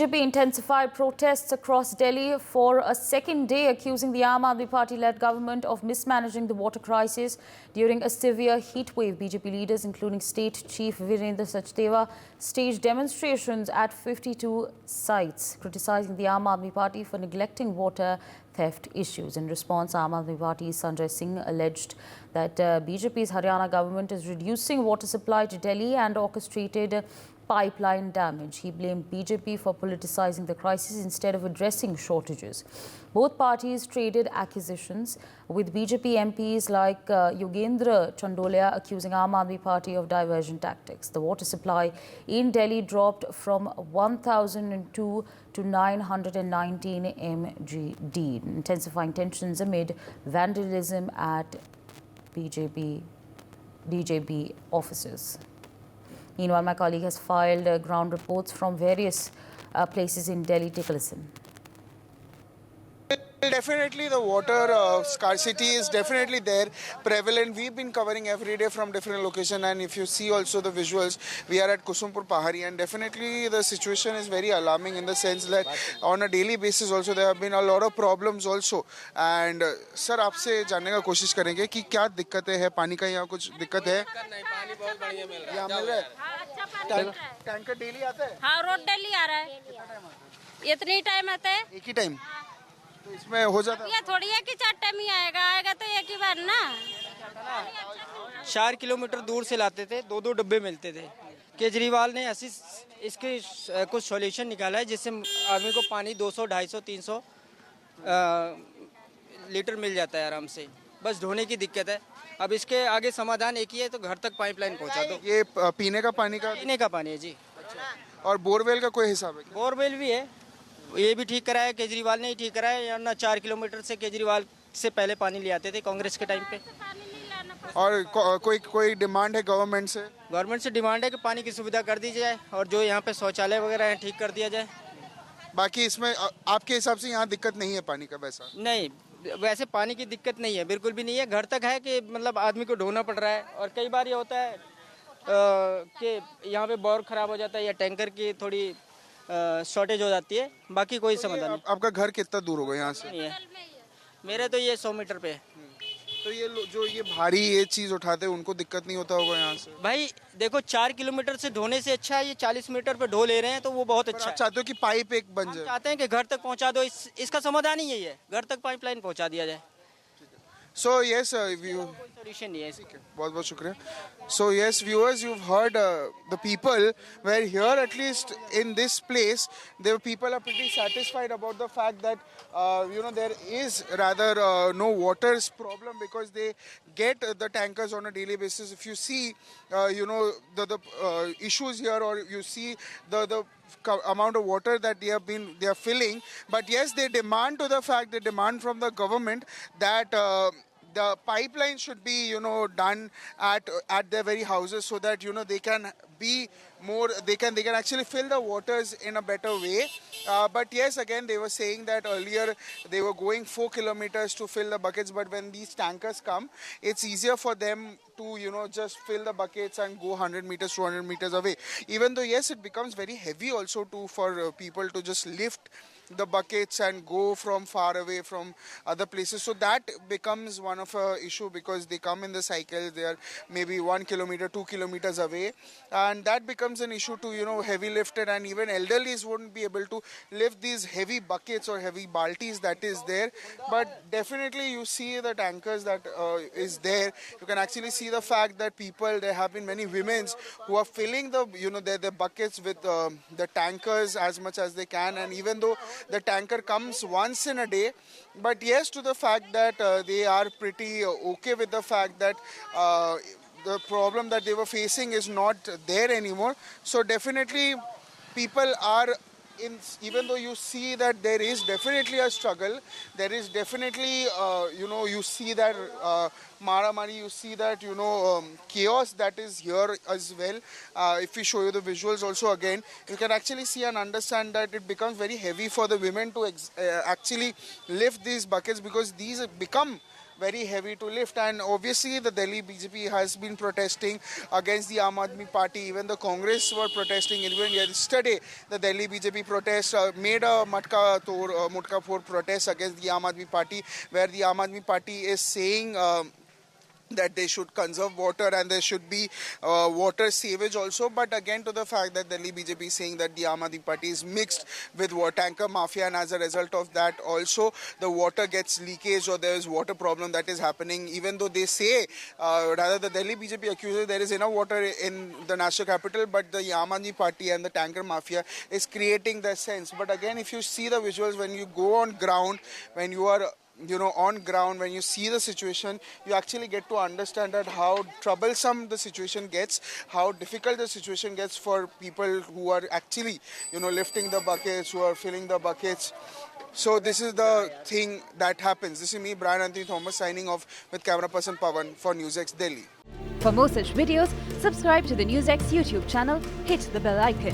BJP intensified protests across Delhi for a second day, accusing the Aam Aadmi Party-led government of mismanaging the water crisis during a severe heat wave. BJP leaders, including State Chief Virendra Sachdeva, staged demonstrations at 52 sites, criticizing the Aam Aadmi Party for neglecting water theft issues. In response, Aam Aadmi Party's Sanjay Singh alleged that BJP's Haryana government is reducing water supply to Delhi and orchestrated pipeline damage. He blamed BJP for politicizing the crisis instead of addressing shortages. Both parties traded accusations, with BJP MPs like Yogendra Chandolia accusing Aam Aadmi Party of diversion tactics. The water supply in Delhi dropped from 1,002 to 919 mgd, intensifying tensions amid vandalism at DJB offices. Meanwhile, my colleague has filed ground reports from various places in Delhi. Take a listen. Definitely the water scarcity is definitely there, prevalent. We've been covering every day from different locations, and if you see also the visuals, we are at Kusumpur Pahari, and definitely the situation is very alarming in the sense that on a daily basis also there have been a lot of problems also. And sir, आपसे जानने का कोशिश करेंगे कि क्या दिक्कतें हैं, पानी का यहाँ कुछ दिक्कत है? नहीं, पानी बहुत बढ़िया मिल रहा है। यहाँ मिल रहा है? टैंकर डेली आता है? हाँ, रोज डेली आ रहा है। इतनी टाइम आते हैं? एक ही टाइम? तो इसमें हो जाता है? ये थोड़ी है कि 4 टाइम ही आएगा तो एक ही बार ना। 4 किलोमीटर दूर से लाते थे, 2-2 डब्बे मिलते थे। केजरीवाल ने ऐसी इसके कुछ सॉल्यूशन निकाला है जिससे आदमी को पानी 200, 250, 300 लीटर मिल जाता है आराम से। बस ढोने की दिक्कत है। अब इसके आगे समाधान एक ही है, तो घर तक पाइपलाइन पहुंचा दो। ये पीने का पानी है जी। और बोरवेल का कोई हिसाब है? बोरवेल भी है, ये भी ठीक कराया, केजरीवाल ने ही ठीक कराया। वरना 4 किलोमीटर से केजरीवाल से पहले पानी ले आते थे कांग्रेस के टाइम पे। और कोई डिमांड है गवर्नमेंट से? गवर्नमेंट से डिमांड है कि पानी की सुविधा कर दी जाए और जो यहाँ पे शौचालय वगैरह है ठीक कर दिया जाए। बाकी इसमें आपके हिसाब से यहाँ दिक्कत नहीं है पानी का? वैसा नहीं, वैसे पानी की दिक्कत नहीं है, बिल्कुल भी नहीं है। घर तक है कि मतलब आदमी को ढोना पड़ रहा है, और कई बार ये होता है कि यहाँ पे बोर खराब हो जाता है या टैंकर की थोड़ी शॉर्टेज हो जाती है। बाकी कोई समाधान नहीं। आपका घर कितना दूर होगा यहाँ से? नहीं है, मेरे तो ये 100 मीटर पे है। तो ये जो ये भारी ये चीज उठाते हैं उनको दिक्कत नहीं होता होगा यहाँ से? भाई देखो, 4 किलोमीटर से ढोने से अच्छा है ये 40 मीटर पे ढो ले रहे हैं, तो वो बहुत अच्छा है। चाहते हो कि पाइप एक बन जाए? चाहते हैं कि घर तक पहुँचा दो। इसका समाधान ही यही है, घर तक पाइपलाइन पहुँचा दिया जाए। So yes, solution नहीं है इसका। बहुत बहुत शुक्रिया। So yes, viewers, you've heard the people were here, at least in this place. The people are pretty satisfied about the fact that there is rather no water's problem, because they get the tankers on a daily basis. If you see, the issues here, or you see the amount of water that they are filling, but yes, they demand from the government that the pipeline should be done at their very houses, so that they can be more, they can actually fill the waters in a better way. But yes, again, they were saying that earlier they were going 4 kilometers to fill the buckets, but when these tankers come, it's easier for them to just fill the buckets and go 100 meters, 200 meters away. Even though yes, it becomes very heavy also for people to just lift the buckets and go from far away from other places. So that becomes one of a issue, because they come in the cycles, they are maybe 1 kilometer, 2 kilometers away, and that becomes an issue to heavy lifted, and even elderlies wouldn't be able to lift these heavy buckets or heavy baltis that is there. But definitely you see the tankers that is there. You can actually see the fact that there have been many women who are filling the their buckets with the tankers as much as they can. And even though the tanker comes once in a day, but yes, to the fact that they are pretty okay with the fact that the problem that they were facing is not there anymore. So definitely people are even though you see that there is definitely a struggle, there is definitely you see that maramari, you see that chaos that is here as well. If we show you the visuals also again, you can actually see and understand that it becomes very heavy for the women to actually lift these buckets, because these become very heavy to lift. And obviously the Delhi BJP has been protesting against the Aam Aadmi Party. Even the Congress were protesting. Even yesterday the Delhi BJP protest made a Matka Phor protest against the Aam Aadmi Party, where the Aam Aadmi Party is saying that they should conserve water and there should be water savage also. But again, to the fact that Delhi BJP is saying that the Aam Aadmi Party is mixed with tanker mafia, and as a result of that also the water gets leakage or there is water problem that is happening. Even though they say, rather the Delhi BJP accuses there is enough water in the national capital, but the Aam Aadmi Party and the tanker mafia is creating the sense. But again, if you see the visuals, when you go on ground, when you are on ground, when you see the situation, you actually get to understand that how troublesome the situation gets, how difficult the situation gets for people who are actually, lifting the buckets, who are filling the buckets. So this is the thing that happens. This is me, Brian Anthony Thomas, signing off with camera person Pawan for NewsX Delhi. For more such videos, subscribe to the NewsX YouTube channel, hit the bell icon.